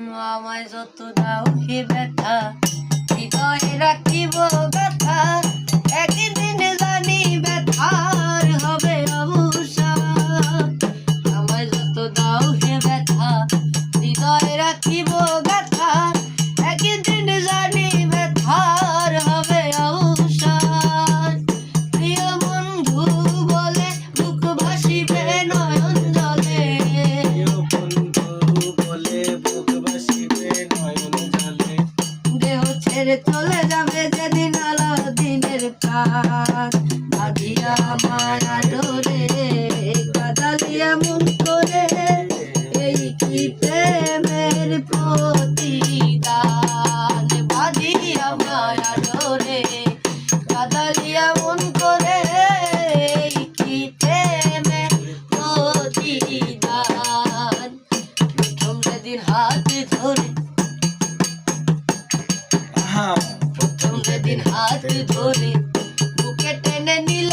আমায় যত দাও হে ব্যথা, হৃদয়ে রাখিব ব্যথা, একদিন জানি ব্যথার হবে অবসান। আমায় যত দাও হে ব্যথা, হৃদয়ে রাখিব ব্যথা, একদিন জানি ব্যথার হবে অবসান। প্রিয় বন্ধু বলে বুক ভাসিবে নয়ন জলে, দেহ ছেড়ে চলে যাবে যেদিন আলাদিনের প্রাণ। বাঁধিয়া আমার আদরে কাদালিয়া মন করে, এই কি প্রেমের প্রতিদান। বাঁধিয়া আমার আদরে কাদালিয়া মন করে, এই কি প্রেমের প্রতিদান। প্রথম যেদিন হাত ধরে, প্রথম যেদিন হাত ধরে বুকে টেনে নিল